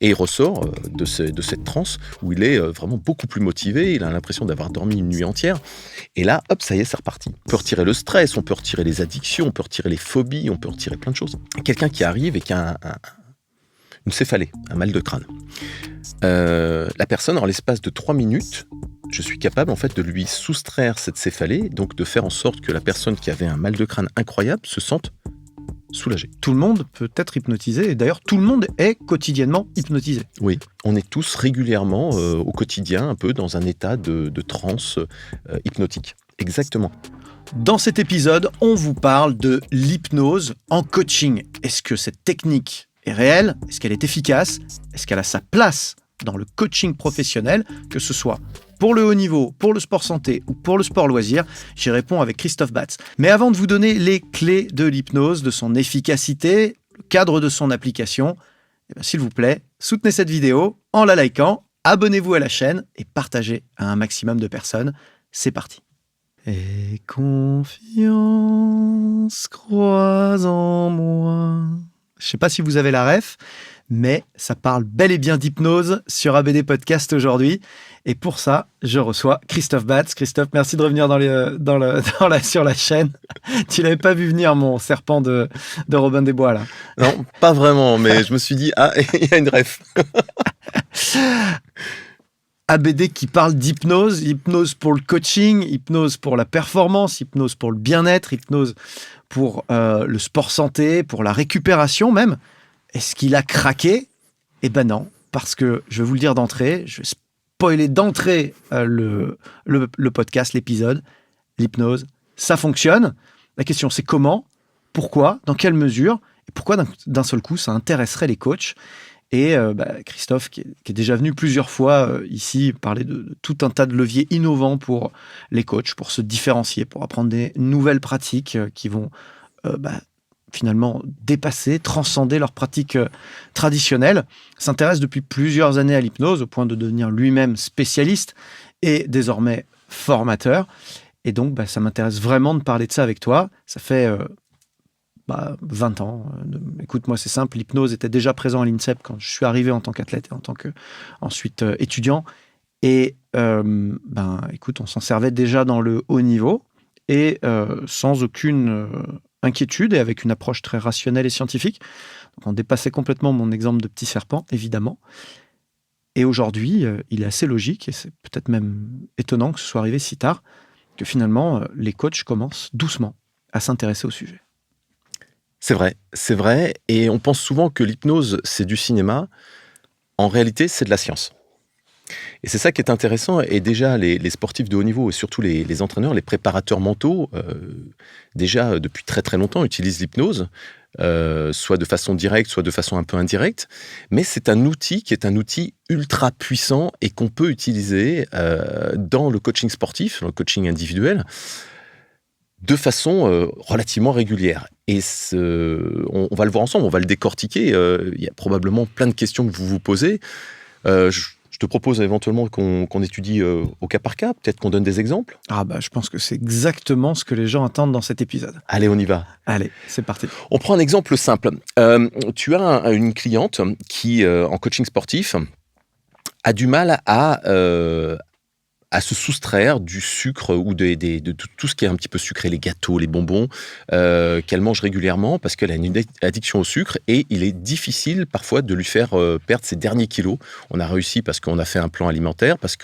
Et il ressort de cette transe où il est vraiment beaucoup plus motivé, il a l'impression d'avoir dormi une nuit entière. Et là, hop, ça y est, c'est reparti. On peut retirer le stress, on peut retirer les addictions, on peut retirer les phobies, on peut retirer plein de choses. Quelqu'un qui arrive et qui a une céphalée, un mal de crâne. La personne, en l'espace de 3 minutes, je suis capable en fait de lui soustraire cette céphalée, donc de faire en sorte que la personne qui avait un mal de crâne incroyable se sente soulagée. Tout le monde peut être hypnotisé, et d'ailleurs tout le monde est quotidiennement hypnotisé. Oui, on est tous régulièrement au quotidien un peu dans un état de transe hypnotique. Exactement. Dans cet épisode, on vous parle de l'hypnose en coaching. Est-ce que cette technique est réelle ? Est-ce qu'elle est efficace ? Est-ce qu'elle a sa place dans le coaching professionnel, que ce soit pour le haut niveau, pour le sport santé ou pour le sport loisir? J'y réponds avec Christophe Batz. Mais avant de vous donner les clés de l'hypnose, de son efficacité, le cadre de son application, s'il vous plaît, soutenez cette vidéo en la likant, abonnez-vous à la chaîne et partagez à un maximum de personnes. C'est parti. Et confiance croise en moi. Je ne sais pas si vous avez la ref, mais ça parle bel et bien d'hypnose sur ABD Podcast aujourd'hui. Et pour ça, je reçois Christophe Batz. Christophe, merci de revenir sur la chaîne. Tu l'avais pas vu venir, mon serpent de Robin des Bois, là. Non, pas vraiment, mais je me suis dit, il y a une ref. ABD qui parle d'hypnose, hypnose pour le coaching, hypnose pour la performance, hypnose pour le bien-être, hypnose pour le sport santé, pour la récupération même. Est-ce qu'il a craqué ? Eh ben non, parce que je vais vous le dire d'entrée, je vais spoiler d'entrée le podcast, l'épisode. L'hypnose, ça fonctionne. La question, c'est comment, pourquoi, dans quelle mesure, et pourquoi d'un seul coup, ça intéresserait les coachs. Et Christophe, qui est déjà venu plusieurs fois ici, parler de tout un tas de leviers innovants pour les coachs, pour se différencier, pour apprendre des nouvelles pratiques qui vont finalement dépasser, transcender leurs pratiques traditionnelles, s'intéresse depuis plusieurs années à l'hypnose, au point de devenir lui-même spécialiste et désormais formateur. Et donc, ça m'intéresse vraiment de parler de ça avec toi. Ça fait 20 ans. Écoute, moi, c'est simple. L'hypnose était déjà présent à l'INSEP quand je suis arrivé en tant qu'athlète et en tant que ensuite étudiant. Et écoute, on s'en servait déjà dans le haut niveau et sans aucune inquiétude et avec une approche très rationnelle et scientifique. Donc, on dépassait complètement mon exemple de petit serpent, évidemment. Et aujourd'hui, il est assez logique et c'est peut-être même étonnant que ce soit arrivé si tard que finalement, les coachs commencent doucement à s'intéresser au sujet. C'est vrai. Et on pense souvent que l'hypnose, c'est du cinéma. En réalité, c'est de la science. Et c'est ça qui est intéressant. Et déjà, les sportifs de haut niveau, et surtout les entraîneurs, les préparateurs mentaux, déjà depuis très très longtemps, utilisent l'hypnose, soit de façon directe, soit de façon un peu indirecte. Mais c'est un outil qui est un outil ultra puissant et qu'on peut utiliser dans le coaching sportif, dans le coaching individuel, de façon relativement régulière. Et on va le voir ensemble, on va le décortiquer. Il y a probablement plein de questions que vous vous posez. Je te propose éventuellement qu'on étudie au cas par cas, peut-être qu'on donne des exemples. Je pense que c'est exactement ce que les gens attendent dans cet épisode. Allez, on y va. Allez, c'est parti. On prend un exemple simple. Tu as une cliente qui, en coaching sportif, a du mal à se soustraire du sucre ou de tout ce qui est un petit peu sucré, les gâteaux, les bonbons, qu'elle mange régulièrement parce qu'elle a une addiction au sucre et il est difficile parfois de lui faire perdre ses derniers kilos. On a réussi parce qu'on a fait un plan alimentaire, parce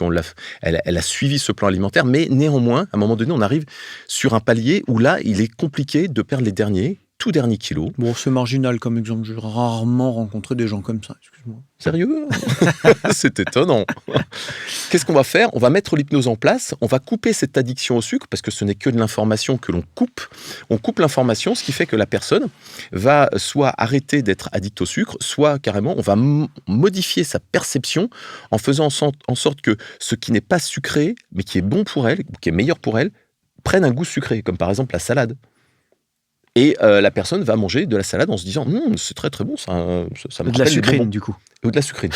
elle a suivi ce plan alimentaire, mais néanmoins, à un moment donné, on arrive sur un palier où là, il est compliqué de perdre les tout derniers kilos. Bon, c'est marginal comme exemple. J'ai rarement rencontré des gens comme ça, excuse-moi. Sérieux ? C'est étonnant. Qu'est-ce qu'on va faire ? On va mettre l'hypnose en place, on va couper cette addiction au sucre, parce que ce n'est que de l'information que l'on coupe. On coupe l'information, ce qui fait que la personne va soit arrêter d'être addict au sucre, soit carrément, on va modifier sa perception en faisant en sorte que ce qui n'est pas sucré, mais qui est bon pour elle, qui est meilleur pour elle, prenne un goût sucré, comme par exemple la salade. Et la personne va manger de la salade en se disant « c'est très très bon, ça me rappelle de la sucrine, bonbons. » du coup. Ou de la sucrine.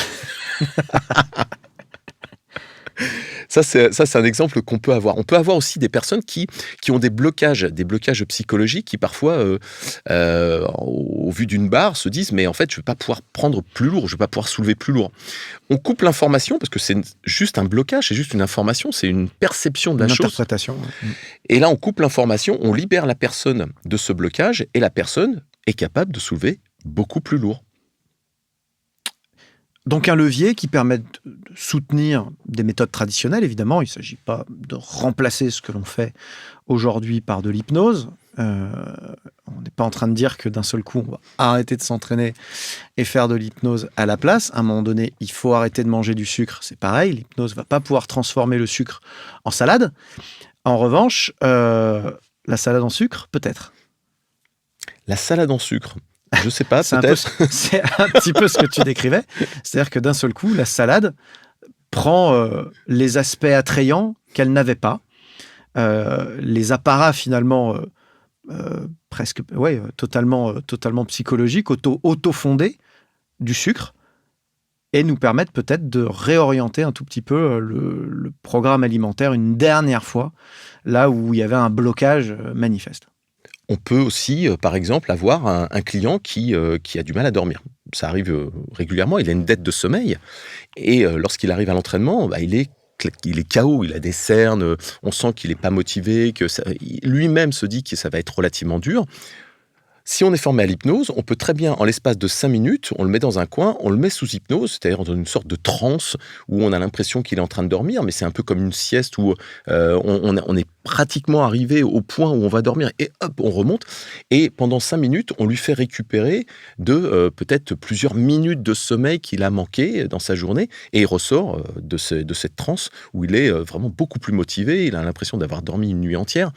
Ça, c'est un exemple qu'on peut avoir. On peut avoir aussi des personnes qui ont des blocages psychologiques qui parfois, au vu d'une barre, se disent: «Mais en fait, je vais pas pouvoir prendre plus lourd, je vais pas pouvoir soulever plus lourd». On coupe l'information parce que juste un blocage, c'est juste une information, c'est une perception de la Une chose. interprétation. Ouais. Et là, on coupe l'information, on libère la personne de ce blocage et la personne est capable de soulever beaucoup plus lourd. Donc un levier qui permet de soutenir des méthodes traditionnelles, évidemment. Il ne s'agit pas de remplacer ce que l'on fait aujourd'hui par de l'hypnose. On n'est pas en train de dire que d'un seul coup, on va arrêter de s'entraîner et faire de l'hypnose à la place. À un moment donné, il faut arrêter de manger du sucre. C'est pareil, l'hypnose ne va pas pouvoir transformer le sucre en salade. En revanche, la salade en sucre, peut-être. La salade en sucre, je sais pas, C'est peut-être. c'est un petit peu ce que tu décrivais. C'est-à-dire que d'un seul coup, la salade prend les aspects attrayants qu'elle n'avait pas, les apparats finalement presque totalement psychologiques, auto-fondés du sucre, et nous permettent peut-être de réorienter un tout petit peu le programme alimentaire une dernière fois, là où il y avait un blocage manifeste. On peut aussi, par exemple, avoir un client qui a du mal à dormir. Ça arrive régulièrement, il a une dette de sommeil et lorsqu'il arrive à l'entraînement, il est KO, il a des cernes, on sent qu'il n'est pas motivé, lui-même se dit que ça va être relativement dur. Si on est formé à l'hypnose, on peut très bien, en l'espace de 5 minutes, on le met dans un coin, on le met sous hypnose, c'est-à-dire dans une sorte de transe où on a l'impression qu'il est en train de dormir, mais c'est un peu comme une sieste où on est pratiquement arrivé au point où on va dormir et hop, on remonte. Et pendant 5 minutes, on lui fait récupérer de peut-être plusieurs minutes de sommeil qu'il a manqué dans sa journée et il ressort de cette transe où il est vraiment beaucoup plus motivé, il a l'impression d'avoir dormi une nuit entière.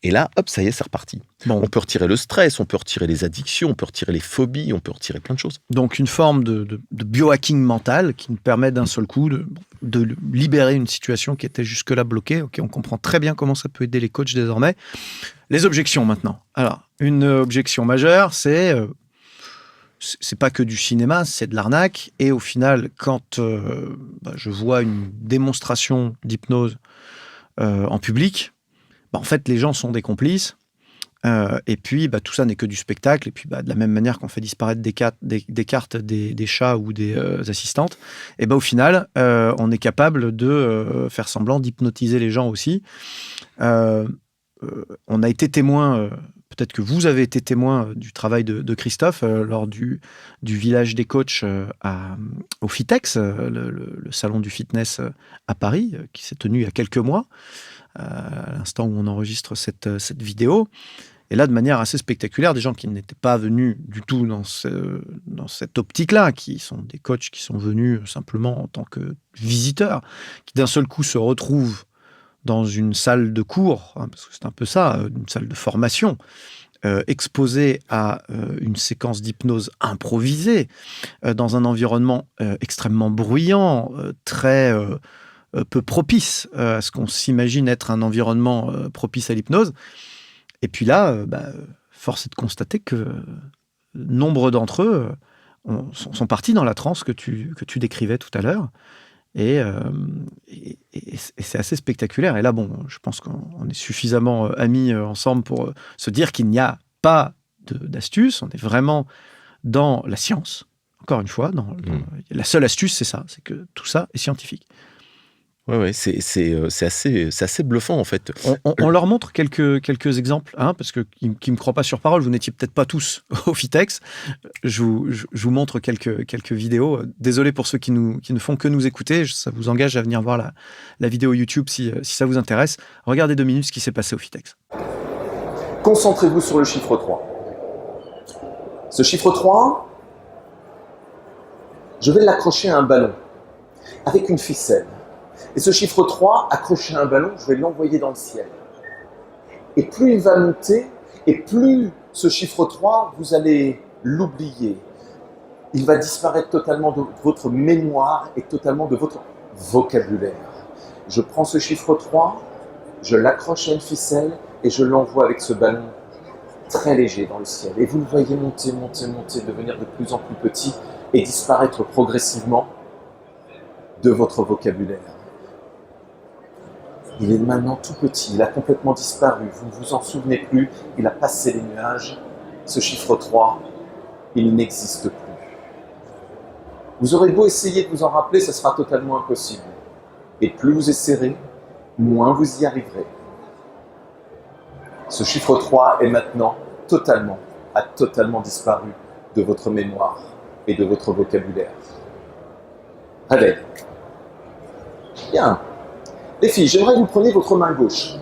Et là, hop, ça y est, c'est reparti. Bon. On peut retirer le stress, on peut retirer les addictions, on peut retirer les phobies, on peut retirer plein de choses. Donc une forme de biohacking mental qui nous permet d'un seul coup de libérer une situation qui était jusque-là bloquée. Ok, on comprend très bien comment ça peut aider les coachs désormais. Les objections maintenant. Alors, une objection majeure, c'est pas que du cinéma, c'est de l'arnaque. Et au final, quand je vois une démonstration d'hypnose en public, en fait, les gens sont des complices. Et puis, tout ça n'est que du spectacle. Et puis, de la même manière qu'on fait disparaître des cartes des chats ou des assistantes, et au final, on est capable de faire semblant d'hypnotiser les gens aussi. On a été témoin, peut-être que vous avez été témoin du travail de Christophe lors du village des coachs au Fitex, le salon du fitness à Paris, qui s'est tenu il y a quelques mois, à l'instant où on enregistre cette vidéo. Et là, de manière assez spectaculaire, des gens qui n'étaient pas venus du tout dans cette optique-là, qui sont des coachs qui sont venus simplement en tant que visiteurs, qui d'un seul coup se retrouvent dans une salle de cours, parce que c'est un peu ça, une salle de formation, exposés à une séquence d'hypnose improvisée, dans un environnement extrêmement bruyant, très peu propice à ce qu'on s'imagine être un environnement propice à l'hypnose. Et puis là, force est de constater que nombre d'entre eux sont partis dans la transe que tu décrivais tout à l'heure. Et c'est assez spectaculaire. Et là, je pense qu'on est suffisamment amis ensemble pour se dire qu'il n'y a pas d'astuce. On est vraiment dans la science. Encore une fois, la seule astuce, c'est ça. C'est que tout ça est scientifique. Ouais, c'est assez bluffant en fait. On leur montre quelques exemples, parce que qui me croient pas sur parole. Vous n'étiez peut-être pas tous au Fitex. Je vous montre quelques vidéos. Désolé pour ceux qui ne font que nous écouter. Ça vous engage à venir voir la vidéo YouTube si ça vous intéresse. Regardez 2 minutes ce qui s'est passé au Fitex. Concentrez-vous sur le chiffre 3. Ce chiffre 3, je vais l'accrocher à un ballon avec une ficelle. Et ce chiffre 3, accroché à un ballon, je vais l'envoyer dans le ciel. Et plus il va monter, et plus ce chiffre 3, vous allez l'oublier. Il va disparaître totalement de votre mémoire et totalement de votre vocabulaire. Je prends ce chiffre 3, je l'accroche à une ficelle et je l'envoie avec ce ballon très léger dans le ciel. Et vous le voyez monter, devenir de plus en plus petit et disparaître progressivement de votre vocabulaire. Il est maintenant tout petit, il a complètement disparu, vous ne vous en souvenez plus, il a passé les nuages. Ce chiffre 3, il n'existe plus. Vous aurez beau essayer de vous en rappeler, ce sera totalement impossible. Et plus vous essaierez, moins vous y arriverez. Ce chiffre 3 est maintenant a totalement disparu de votre mémoire et de votre vocabulaire. Réveil. Bien. Les filles, j'aimerais que vous preniez votre main gauche.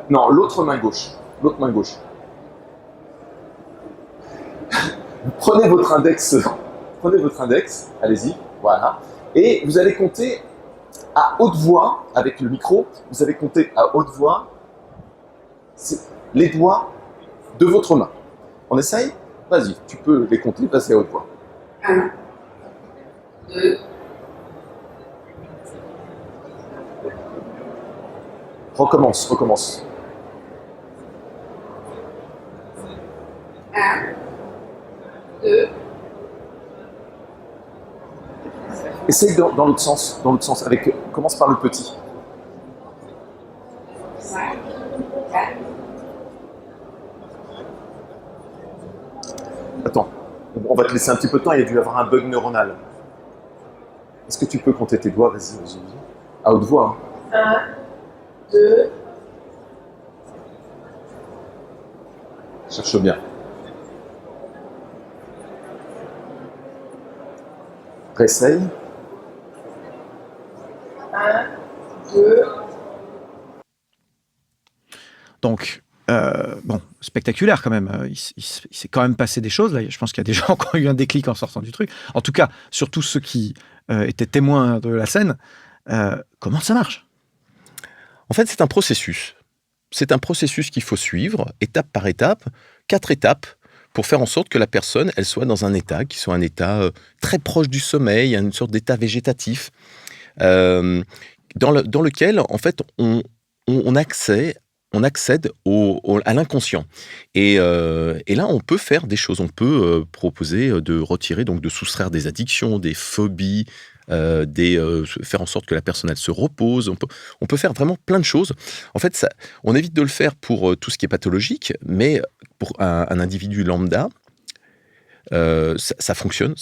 Non, l'autre main gauche. L'autre main gauche. Prenez votre index, allez-y, voilà. Et vous allez compter à haute voix, avec le micro, vous allez compter à haute voix les doigts de votre main. On essaye? Vas-y, tu peux les compter, vas-y à haute voix. 1, 2, Recommence. 1, 2, Essaye dans l'autre sens, commence par le petit. 5, 4, Attends, on va te laisser un petit peu de temps, il y a dû y avoir un bug neuronal. Est-ce que tu peux compter tes doigts? Vas-y. À haute voix. 1, 2, Cherche bien. Réessaye. 1, 2. Donc, bon, spectaculaire quand même. Il s'est quand même passé des choses. Là, je pense qu'il y a des gens qui ont eu un déclic en sortant du truc. En tout cas, surtout ceux qui étaient témoins de la scène. Comment ça marche? En fait, c'est un processus. C'est un processus qu'il faut suivre, étape par étape, 4 étapes, pour faire en sorte que la personne, elle soit dans un état qui soit un état très proche du sommeil, une sorte d'état végétatif, dans lequel, en fait, on accède à l'inconscient. Et là, on peut faire des choses. On peut proposer de retirer, donc de soustraire des addictions, des phobies, faire en sorte que la personne elle se repose. On peut faire vraiment plein de choses. En fait, on évite de le faire pour tout ce qui est pathologique, mais pour un individu lambda, ça fonctionne,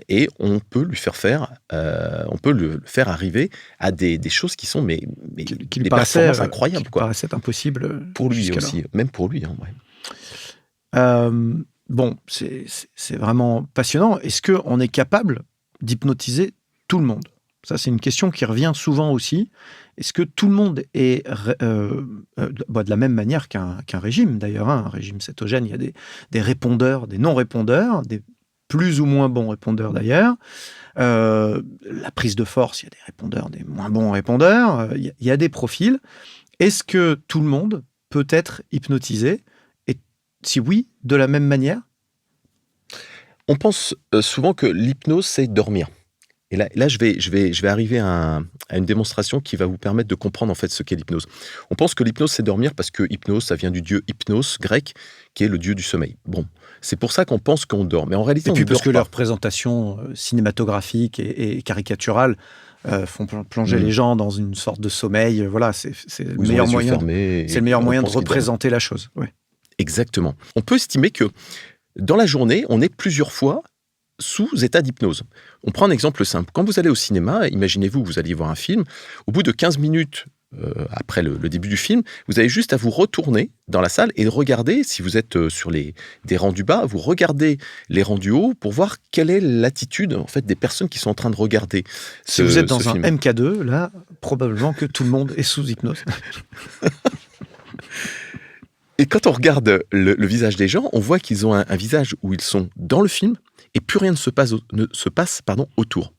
et on peut lui on peut le faire arriver à des choses qui sont qui lui des paraissait performances incroyables, qui quoi. paraissait impossible Pour lui jusqu'alors. aussi, même pour lui, hein, ouais. Bon, c'est vraiment passionnant. Est-ce qu'on est capable d'hypnotiser tout le monde? Ça, c'est une question qui revient souvent aussi. Est-ce que tout le monde est de la même manière qu'un régime, d'ailleurs, hein, un régime cétogène, il y a des répondeurs, des non-répondeurs, des plus ou moins bons répondeurs d'ailleurs. La prise de force, il y a des répondeurs, des moins bons répondeurs. Il y a des profils. Est-ce que tout le monde peut être hypnotisé? Et si oui, de la même manière? On pense souvent que l'hypnose, c'est dormir. Et là, je vais arriver à une démonstration qui va vous permettre de comprendre en fait ce qu'est l'hypnose. On pense que l'hypnose, c'est dormir parce que hypnose, ça vient du dieu Hypnos, grec, qui est le dieu du sommeil. Bon, c'est pour ça qu'on pense qu'on dort. Mais en réalité, Et on puis ne dort parce que pas. leurs présentations cinématographiques et caricaturales font plonger les gens dans une sorte de sommeil. Voilà, c'est le Où ils ont meilleur les yeux moyen. fermés C'est le meilleur et on moyen de pense qu'ils dorment. représenter la chose. Ouais. Exactement. On peut estimer que dans la journée, on est plusieurs fois sous état d'hypnose. On prend un exemple simple. Quand vous allez au cinéma, imaginez-vous, vous alliez voir un film, au bout de 15 minutes après le début du film, vous avez juste à vous retourner dans la salle et regarder, si vous êtes sur des rangs du bas, vous regardez les rangs du haut pour voir quelle est l'attitude en fait, des personnes qui sont en train de regarder Si vous êtes dans ce un film. MK2, là, probablement que tout le monde est sous hypnose. Et quand on regarde le visage des gens, on voit qu'ils ont un visage où ils sont dans le film et plus rien ne se passe autour.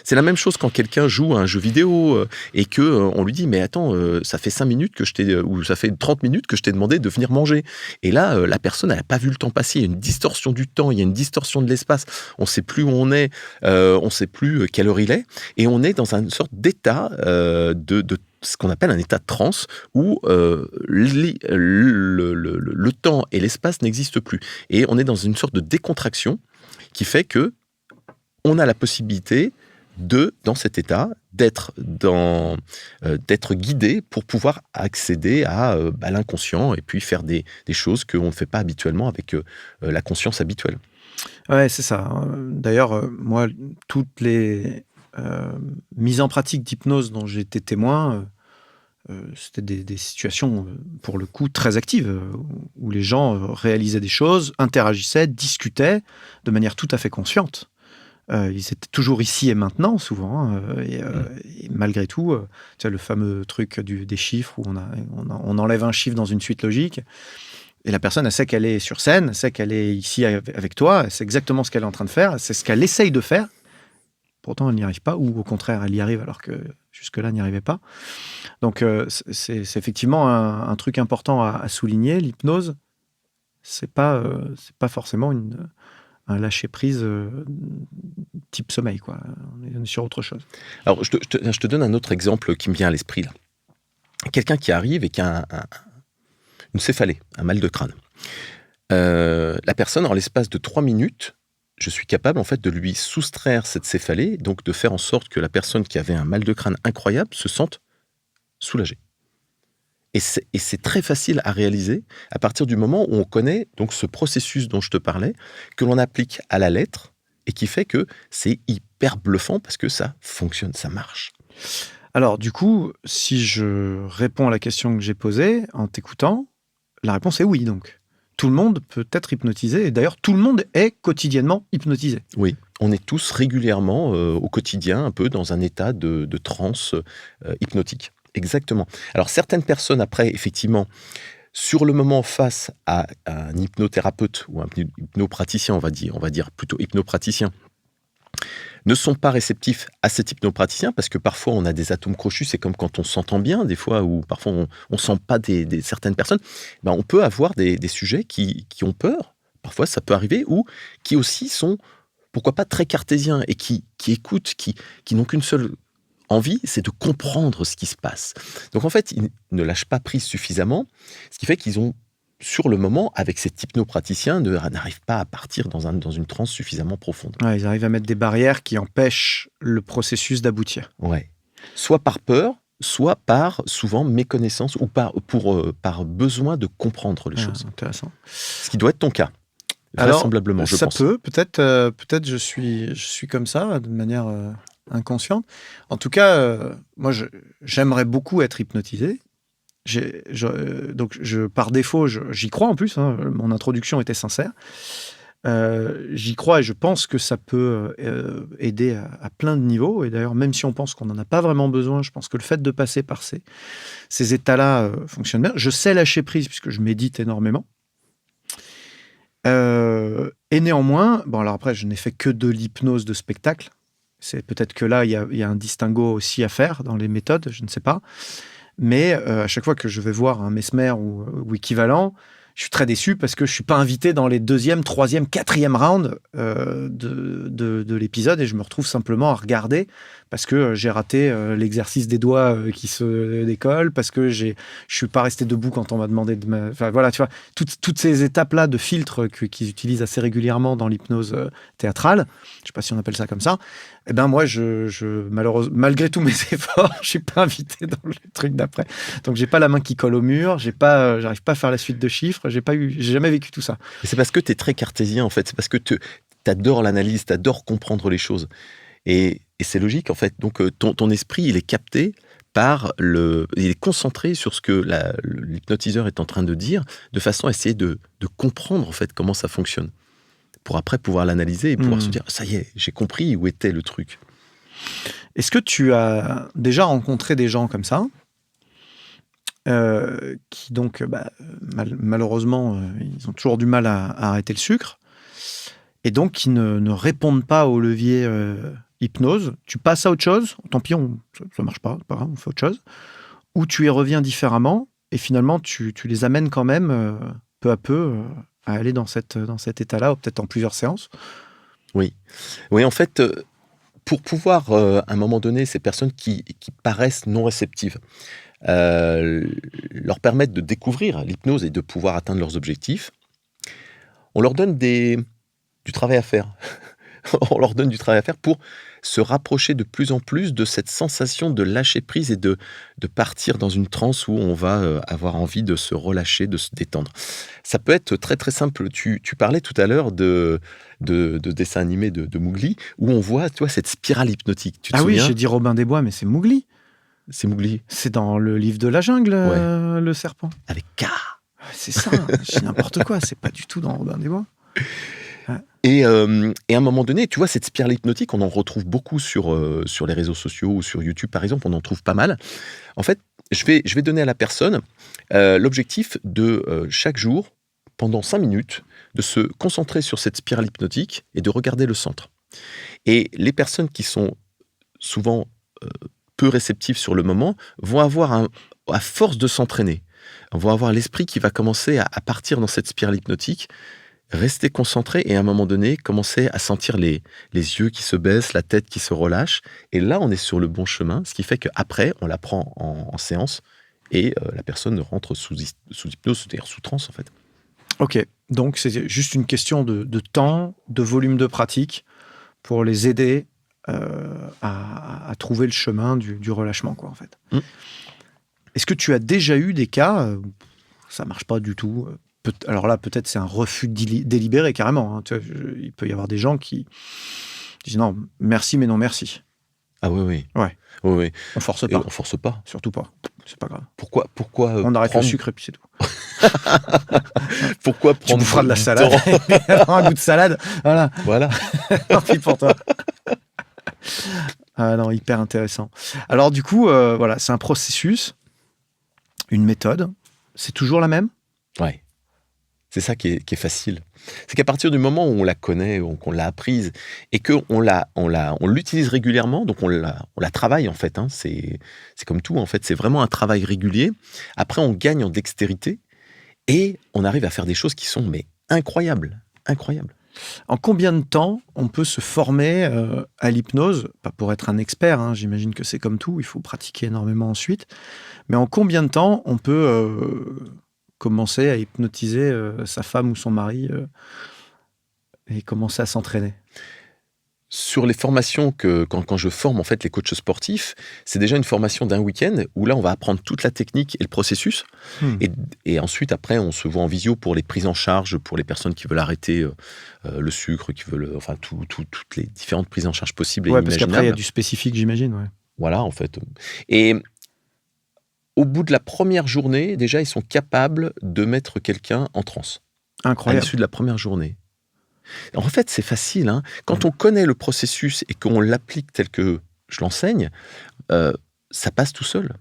C'est la même chose quand quelqu'un joue à un jeu vidéo et que on lui dit mais attends, ça fait 5 minutes que ou ça fait 30 minutes que je t'ai demandé de venir manger. Et là, la personne elle n'a pas vu le temps passer. Il y a une distorsion du temps, il y a une distorsion de l'espace. On ne sait plus où on est, on ne sait plus quelle heure il est, et on est dans une sorte d'état de ce qu'on appelle un état de transe où le temps et l'espace n'existent plus. Et on est dans une sorte de décontraction qui fait que on a la possibilité dans cet état, d'être guidé pour pouvoir accéder à l'inconscient et puis faire des choses qu'on ne fait pas habituellement avec la conscience habituelle. Ouais, c'est ça. D'ailleurs, moi, toutes les mises en pratique d'hypnose dont j'ai été témoin, c'était des situations, pour le coup, très actives, où les gens réalisaient des choses, interagissaient, discutaient de manière tout à fait consciente. Ils étaient toujours ici et maintenant, souvent, hein, et malgré tout, tu sais, le fameux truc des chiffres où on enlève un chiffre dans une suite logique, et la personne, elle sait qu'elle est sur scène, elle sait qu'elle est ici avec toi, elle sait exactement ce qu'elle est en train de faire, c'est ce qu'elle essaye de faire. Pourtant, elle n'y arrive pas, ou au contraire, elle y arrive alors que jusque-là, elle n'y arrivait pas. Donc, c'est effectivement un truc important à souligner. L'hypnose, c'est pas forcément un lâcher-prise type sommeil, quoi. On est sur autre chose. Alors, je te donne un autre exemple qui me vient à l'esprit, là. Quelqu'un qui arrive et qui a une céphalée, un mal de crâne. La personne, en l'espace de 3 minutes, je suis capable en fait de lui soustraire cette céphalée, donc de faire en sorte que la personne qui avait un mal de crâne incroyable se sente soulagée. Et c'est très facile à réaliser à partir du moment où on connaît donc ce processus dont je te parlais, que l'on applique à la lettre et qui fait que c'est hyper bluffant parce que ça fonctionne, ça marche. Alors, du coup, si je réponds à la question que j'ai posée en t'écoutant, la réponse est oui, donc. Tout le monde peut être hypnotisé, et d'ailleurs, tout le monde est quotidiennement hypnotisé. Oui, on est tous régulièrement au quotidien un peu dans un état de transe hypnotique. Exactement. Alors certaines personnes après, effectivement, sur le moment face à un hypnothérapeute ou un hypnopraticien, on va dire plutôt hypnopraticien, ne sont pas réceptifs à cet hypnopraticien parce que parfois on a des atomes crochus, c'est comme quand on s'entend bien, des fois, ou parfois on sent pas certaines personnes, ben on peut avoir des sujets qui ont peur, parfois ça peut arriver, ou qui aussi sont, pourquoi pas, très cartésiens et qui écoutent, qui n'ont qu'une seule envie, c'est de comprendre ce qui se passe. Donc en fait, ils ne lâchent pas prise suffisamment, ce qui fait qu'ils ont, sur le moment, avec cet hypnopraticien, n'arrivent pas à partir dans une transe suffisamment profonde. Ouais, ils arrivent à mettre des barrières qui empêchent le processus d'aboutir. Ouais. Soit par peur, soit par, souvent, méconnaissance ou par besoin de comprendre les choses. Intéressant. Ce qui doit être ton cas, vraisemblablement, je pense. Ça peut, peut-être je suis comme ça, de manière inconsciente. En tout cas, moi, j'aimerais beaucoup être hypnotisé. Donc, par défaut, j'y crois en plus, hein, mon introduction était sincère. J'y crois et je pense que ça peut aider à plein de niveaux. Et d'ailleurs, même si on pense qu'on n'en a pas vraiment besoin, je pense que le fait de passer par ces états-là fonctionne bien. Je sais lâcher prise puisque je médite énormément. Et néanmoins, bon, alors après, je n'ai fait que de l'hypnose de spectacle. C'est peut-être que là, il y a un distinguo aussi à faire dans les méthodes, je ne sais pas. Mais à chaque fois que je vais voir un Mesmer ou équivalent, je suis très déçu parce que je ne suis pas invité dans les 2e, 3e, 4e rounds de l'épisode et je me retrouve simplement à regarder parce que j'ai raté l'exercice des doigts qui se décollent, parce que je ne suis pas resté debout quand on m'a demandé de me... Enfin voilà, tu vois, toutes ces étapes-là de filtres qu'ils utilisent assez régulièrement dans l'hypnose théâtrale, je ne sais pas si on appelle ça comme ça, eh ben moi, malheureusement, malgré tous mes efforts, je ne suis pas invité dans le truc d'après. Donc, je n'ai pas la main qui colle au mur, j'arrive pas à faire la suite de chiffres, j'ai jamais vécu tout ça. Et c'est parce que tu es très cartésien, en fait. C'est parce que tu adores l'analyse, tu adores comprendre les choses. Et c'est logique, en fait. Donc, ton esprit, il est capté il est concentré sur ce que l'hypnotiseur est en train de dire, de façon à essayer de comprendre, en fait, comment ça fonctionne. Pour après pouvoir l'analyser et pouvoir se dire, ça y est, j'ai compris où était le truc. Est-ce que tu as déjà rencontré des gens comme ça qui donc, malheureusement, ils ont toujours du mal à arrêter le sucre et donc qui ne répondent pas au levier hypnose? Tu passes à autre chose, tant pis, ça marche pas, c'est pas grave, on fait autre chose, ou tu y reviens différemment et finalement tu les amènes quand même peu à peu à aller dans cet état-là, ou peut-être en plusieurs séances? Oui, en fait, pour pouvoir, à un moment donné, ces personnes qui paraissent non réceptives, leur permettre de découvrir l'hypnose et de pouvoir atteindre leurs objectifs, on leur donne du travail à faire. on leur donne du travail à faire pour se rapprocher de plus en plus de cette sensation de lâcher prise et de partir dans une transe où on va avoir envie de se relâcher, de se détendre. Ça peut être très très simple. Tu parlais tout à l'heure de dessins animés de Mowgli, où on voit, tu vois, cette spirale hypnotique. Tu te Ah oui, souviens? j'ai dit Robin des Bois, mais c'est Mowgli. C'est Mowgli, C'est dans le livre de la jungle, Ouais. le serpent. avec K. Ouais, c'est ça, je dis n'importe quoi, c'est pas du tout dans Robin des Bois. Et à un moment donné, tu vois, cette spirale hypnotique, on en retrouve beaucoup sur les réseaux sociaux ou sur YouTube, par exemple, on en trouve pas mal. En fait, je vais donner à la personne l'objectif de chaque jour, pendant 5 minutes, de se concentrer sur cette spirale hypnotique et de regarder le centre. Et les personnes qui sont souvent peu réceptives sur le moment vont avoir, à force de s'entraîner, vont avoir l'esprit qui va commencer à partir dans cette spirale hypnotique, rester concentré et à un moment donné, commencer à sentir les yeux qui se baissent, la tête qui se relâche. Et là, on est sur le bon chemin, ce qui fait qu'après, on la prend en séance et la personne rentre sous hypnose, c'est-à-dire sous transe en fait. Ok, donc c'est juste une question de temps, de volume de pratique pour les aider à trouver le chemin du relâchement, quoi, en fait. Mm. Est-ce que tu as déjà eu des cas où ça marche pas du tout alors là, peut-être c'est un refus délibéré, carrément. Hein. Tu vois, il peut y avoir des gens qui disent non, merci, mais non merci. Ah oui, oui. Ouais. Oui, oui. On force Et pas, on force pas. surtout pas. C'est pas grave. Pourquoi On arrête prendre, le sucre et puis c'est tout. pourquoi Tu prendre boufferas de la du salade, temps un goût de salade, voilà. Voilà. Tant pis pour toi. Ah non, hyper intéressant. Alors du coup, voilà, c'est un processus, une méthode. C'est toujours la même? Ouais. C'est ça qui est facile. C'est qu'à partir du moment où on la connaît, qu'on l'a apprise et qu'on on l'utilise régulièrement, donc on la travaille en fait. Hein, c'est comme tout en fait. C'est vraiment un travail régulier. Après, on gagne en dextérité et on arrive à faire des choses qui sont mais incroyables, incroyables. En combien de temps on peut se former à l'hypnose? Pas pour être un expert, hein, j'imagine que c'est comme tout, il faut pratiquer énormément ensuite. Mais en combien de temps on peut commencer à hypnotiser sa femme ou son mari et commencer à s'entraîner? Sur les formations quand je forme en fait les coachs sportifs, c'est déjà une formation d'un week-end où là on va apprendre toute la technique et le processus. Et ensuite après on se voit en visio pour les prises en charge pour les personnes qui veulent arrêter le sucre, qui veulent enfin toutes les différentes prises en charge possibles et Ouais, parce qu'après il y a imaginables. du spécifique, j'imagine. Ouais. Voilà en fait. Et au bout de la première journée, déjà ils sont capables de mettre quelqu'un en transe à Incroyable. l'issue de la première journée. En fait, c'est facile. Hein. Quand on connaît le processus et qu'on l'applique tel que je l'enseigne, ça passe tout seul.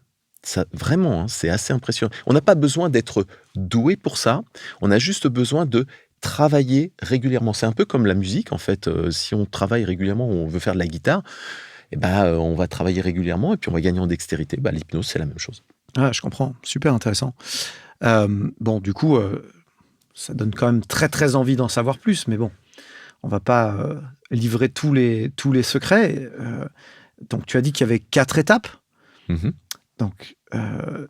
Ça, vraiment, hein, c'est assez impressionnant. On n'a pas besoin d'être doué pour ça. On a juste besoin de travailler régulièrement. C'est un peu comme la musique, en fait. Si on travaille régulièrement, on veut faire de la guitare, eh ben, on va travailler régulièrement et puis on va gagner en dextérité. Bah, l'hypnose, c'est la même chose. Ah, je comprends. Super intéressant. Bon, du coup, ça donne quand même très très envie d'en savoir plus, mais bon, on va pas livrer tous les secrets. Donc, tu as dit qu'il y avait 4 étapes. Mhm. Donc,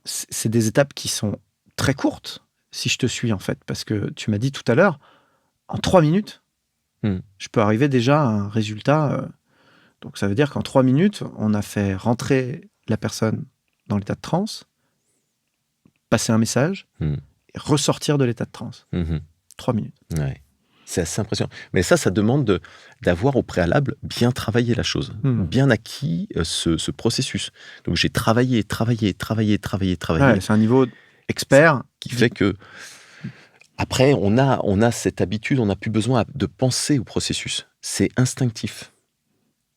c'est des étapes qui sont très courtes, si je te suis en fait, parce que tu m'as dit tout à l'heure, en 3 minutes, je peux arriver déjà à un résultat. Donc, ça veut dire qu'en 3 minutes, on a fait rentrer la personne dans l'état de transe, passer un message et ressortir de l'état de transe. 3 minutes. Ouais. C'est assez impressionnant. Mais ça demande d'avoir au préalable bien travaillé la chose, bien acquis ce processus. Donc j'ai travaillé. Ouais, c'est un niveau expert. Qui fait que après, on a cette habitude, on n'a plus besoin de penser au processus. C'est instinctif.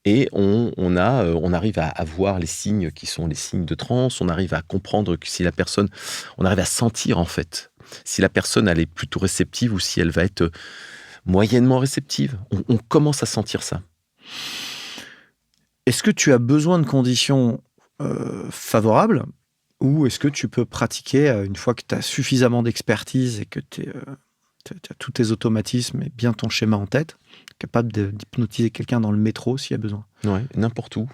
Et on arrive à voir les signes qui sont les signes de transe, on arrive à comprendre que si la personne, on arrive à sentir en fait, si la personne elle est plutôt réceptive ou si elle va être moyennement réceptive. On commence à sentir ça. Est-ce que tu as besoin de conditions favorables ou est-ce que tu peux pratiquer une fois que tu as suffisamment d'expertise et que tu as tous tes automatismes et bien ton schéma en tête, capable d'hypnotiser quelqu'un dans le métro s'il y a besoin? Ouais, n'importe où.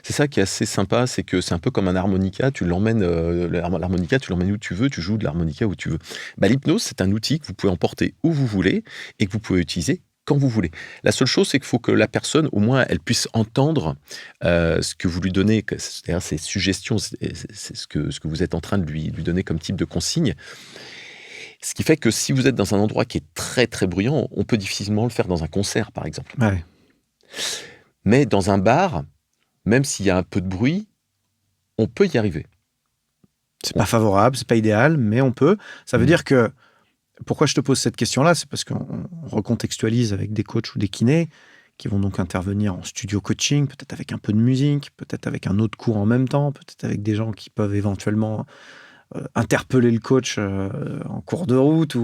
C'est ça qui est assez sympa, c'est que c'est un peu comme un harmonica, tu l'emmènes, l'harmonica, tu l'emmènes où tu veux, tu joues de l'harmonica où tu veux. Bah, l'hypnose, c'est un outil que vous pouvez emporter où vous voulez et que vous pouvez utiliser quand vous voulez. La seule chose, c'est qu'il faut que la personne, au moins, elle puisse entendre ce que vous lui donnez, c'est-à-dire ces suggestions, c'est ce que vous êtes en train de lui donner comme type de consigne. Ce qui fait que si vous êtes dans un endroit qui est très, très bruyant, on peut difficilement le faire dans un concert, par exemple. Ouais. Mais dans un bar, même s'il y a un peu de bruit, on peut y arriver. C'est pas favorable, c'est pas idéal, mais on peut. Ça veut dire que, pourquoi je te pose cette question-là, c'est parce qu'on recontextualise avec des coachs ou des kinés qui vont donc intervenir en studio coaching, peut-être avec un peu de musique, peut-être avec un autre cours en même temps, peut-être avec des gens qui peuvent éventuellement interpeller le coach en cours de route.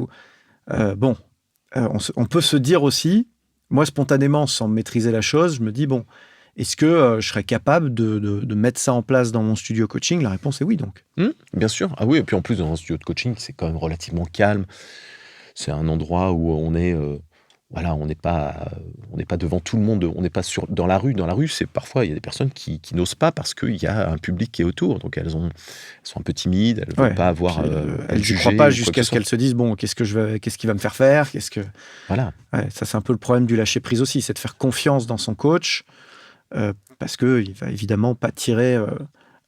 On peut se dire aussi, moi spontanément, sans maîtriser la chose, je me dis, bon, est-ce que je serais capable de mettre ça en place dans mon studio coaching? La réponse est oui, donc. Bien sûr. Ah oui, et puis en plus, dans un studio de coaching, c'est quand même relativement calme. C'est un endroit où on est... on n'est pas devant tout le monde, on n'est pas dans la rue. Dans la rue, c'est parfois, il y a des personnes qui n'osent pas parce qu'il y a un public qui est autour. Donc, elles sont un peu timides, elles ne veulent pas avoir... elles n'y croient pas jusqu'à ce qu'elles se disent, bon, qu'est-ce qui va me faire faire? Voilà. Ouais, ça, c'est un peu le problème du lâcher-prise aussi, c'est de faire confiance dans son coach, parce qu'il va évidemment pas tirer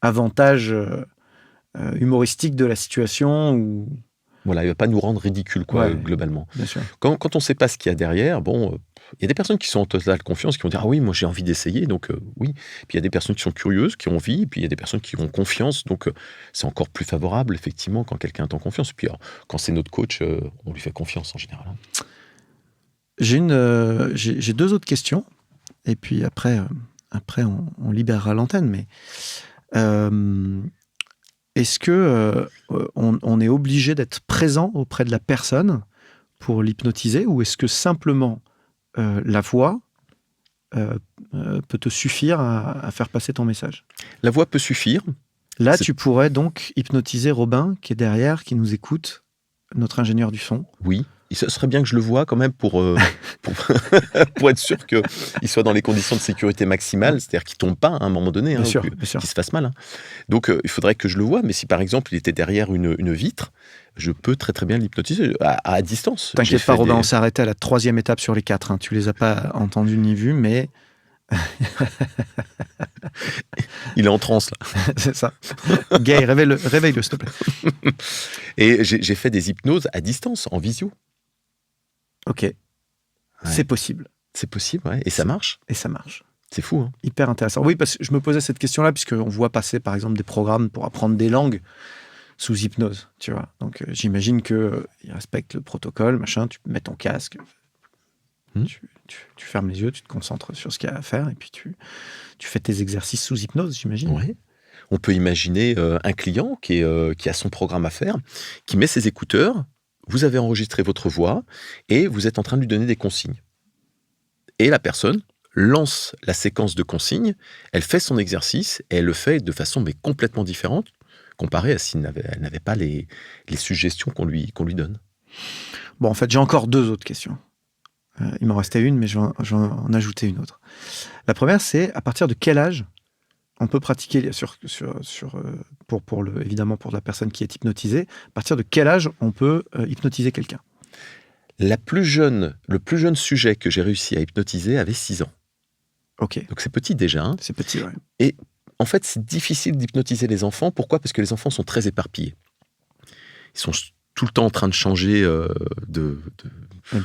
avantage humoristique de la situation. Voilà, il ne va pas nous rendre ridicules, globalement. Bien sûr. Quand on ne sait pas ce qu'il y a derrière, il y a des personnes qui sont en totale confiance, qui vont dire « Ah oui, moi j'ai envie d'essayer, donc oui ». Puis il y a des personnes qui sont curieuses, qui ont envie, et puis il y a des personnes qui ont confiance, donc c'est encore plus favorable, effectivement, quand quelqu'un est en confiance. Et puis alors, quand c'est notre coach, on lui fait confiance en général. J'ai 2 autres questions, et puis après on libérera l'antenne, mais est-ce que on est obligé d'être présent auprès de la personne pour l'hypnotiser, ou est-ce que simplement la voix peut te suffire à faire passer ton message? La voix peut suffire. Là, tu pourrais donc hypnotiser Robin, qui est derrière, qui nous écoute, notre ingénieur du son. Oui. Ce serait bien que je le voie quand même pour être sûr qu'il soit dans les conditions de sécurité maximale, c'est-à-dire qu'il ne tombe pas à un moment donné, bien sûr. qu'il se fasse mal. Donc, il faudrait que je le voie, mais si par exemple il était derrière une vitre, je peux très très bien l'hypnotiser à distance. T'inquiète pas, Robin, on s'est arrêté à la 3e étape sur les 4. Tu les as pas entendus ni vus, mais... Il est en transe, là. C'est ça. Gay, réveille-le, s'il te plaît. Et j'ai fait des hypnoses à distance, en visio. Ok. Ouais. C'est possible. C'est possible, ouais. Et ça marche. Et ça marche. C'est fou, hein. Hyper intéressant. Oui, parce que je me posais cette question-là, puisqu'on voit passer, par exemple, des programmes pour apprendre des langues sous hypnose, tu vois. Donc, j'imagine qu'ils respectent le protocole, machin. Tu mets ton casque, tu fermes les yeux, tu te concentres sur ce qu'il y a à faire, et puis tu fais tes exercices sous hypnose, j'imagine. Ouais. On peut imaginer un client qui a son programme à faire, qui met ses écouteurs. Vous avez enregistré votre voix et vous êtes en train de lui donner des consignes. Et la personne lance la séquence de consignes, elle fait son exercice et elle le fait de façon complètement différente comparée à si elle n'avait pas les suggestions qu'on lui donne. Bon, en fait, j'ai encore 2 autres questions. Il m'en restait une, mais je vais en ajouter une autre. La première, c'est à partir de quel âge on peut pratiquer évidemment pour la personne qui est hypnotisée, à partir de quel âge on peut hypnotiser quelqu'un? Le plus jeune sujet que j'ai réussi à hypnotiser avait 6 ans. Ok. Donc c'est petit déjà. Hein. C'est petit, ouais. Et en fait, c'est difficile d'hypnotiser les enfants. Pourquoi? Parce que les enfants sont très éparpillés. Ils sont tout le temps en train de changer de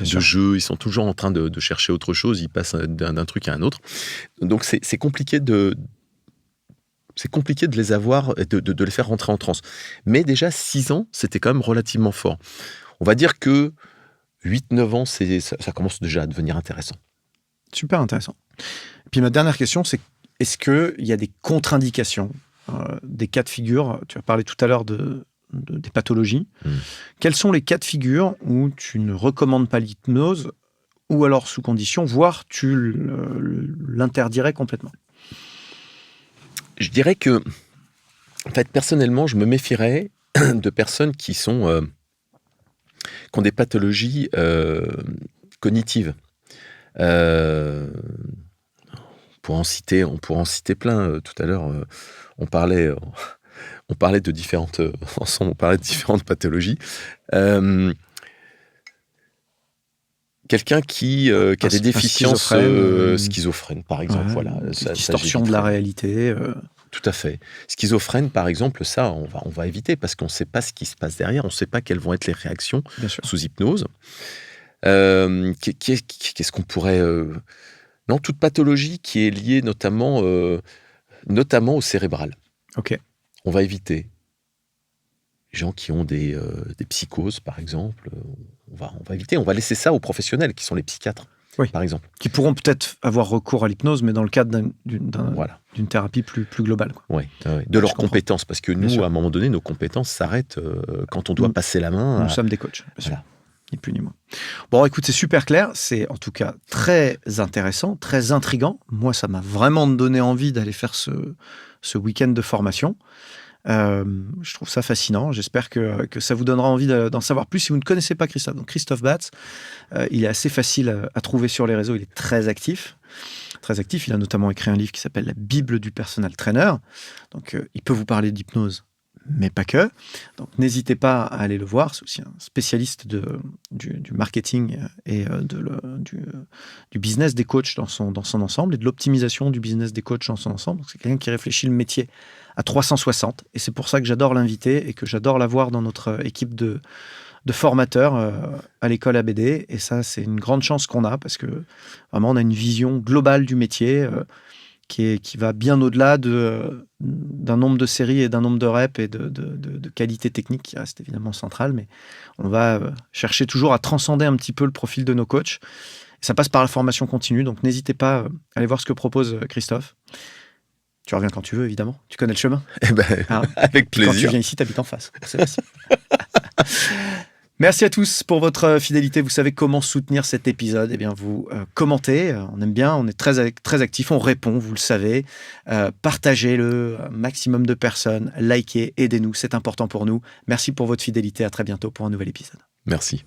jeu, ils sont toujours en train de chercher autre chose, ils passent d'un truc à un autre. Donc c'est compliqué de les avoir, de les faire rentrer en transe. Mais déjà, 6 ans, c'était quand même relativement fort. On va dire que 8-9 ans, ça commence déjà à devenir intéressant. Super intéressant. Et puis ma dernière question, c'est est-ce qu'il y a des contre-indications, des cas de figure? Tu as parlé tout à l'heure des pathologies. Quels sont les cas de figure où tu ne recommandes pas l'hypnose, ou alors sous condition, voire tu l'interdirais complètement? Je dirais que, en fait, personnellement, je me méfierais de personnes qui ont des pathologies cognitives. On pourra en citer plein. Tout à l'heure, on parlait de différentes Quelqu'un qui a des Un déficiences schizophrène, schizophrènes, par exemple. Ouais, Voilà, une ça distorsion de j'éviterais. la réalité. Tout à fait. Schizophrène, par exemple, ça, on va éviter parce qu'on ne sait pas ce qui se passe derrière, on ne sait pas quelles vont être les réactions Bien sûr. sous hypnose. Qu'est-ce qu'on pourrait... Non, toute pathologie qui est liée notamment au cérébral. Ok. On va éviter. Les gens qui ont des psychoses, par exemple, on va éviter. On va laisser ça aux professionnels, qui sont les psychiatres, Oui. par exemple. Qui pourront peut-être avoir recours à l'hypnose, mais dans le cadre Voilà. d'une thérapie plus globale, quoi. Ouais, de Je leurs comprends. compétences. Parce que Bien nous, sûr. à un moment donné, nos compétences s'arrêtent quand on doit Nous- passer la main. Nous sommes des coachs, bien sûr. Voilà. Ni plus ni moins. Bon, écoute, c'est super clair. C'est en tout cas très intéressant, très intriguant. Moi, ça m'a vraiment donné envie d'aller faire ce week-end de formation. Je trouve ça fascinant. J'espère que ça vous donnera envie d'en savoir plus si vous ne connaissez pas Christophe. Donc, Christophe Batz, il est assez facile à trouver sur les réseaux. Il est très actif. Très actif. Il a notamment écrit un livre qui s'appelle La Bible du personal trainer. Donc, il peut vous parler d'hypnose, mais pas que. Donc, n'hésitez pas à aller le voir. C'est aussi un spécialiste du marketing et du business des coachs dans son ensemble et de l'optimisation du business des coachs dans son ensemble. Donc, c'est quelqu'un qui réfléchit le métier à 360. Et c'est pour ça que j'adore l'inviter et que j'adore l'avoir dans notre équipe de formateurs à l'école ABD. Et ça, c'est une grande chance qu'on a parce que vraiment, on a une vision globale du métier qui va bien au-delà d'un nombre de séries et d'un nombre de reps et de qualité technique qui reste évidemment centrale. Mais on va chercher toujours à transcender un petit peu le profil de nos coachs. Et ça passe par la formation continue. Donc, n'hésitez pas à aller voir ce que propose Christophe. Tu reviens quand tu veux, évidemment. Tu connais le chemin. Eh ben, Hein. avec Puis quand tu plaisir. viens ici, tu habites en face. C'est facile. Merci à tous pour votre fidélité. Vous savez comment soutenir cet épisode. Eh bien, vous commentez. On aime bien. On est très actifs. On répond, vous le savez. Partagez-le. Un maximum de personnes. Likez. Aidez-nous. C'est important pour nous. Merci pour votre fidélité. À très bientôt pour un nouvel épisode. Merci.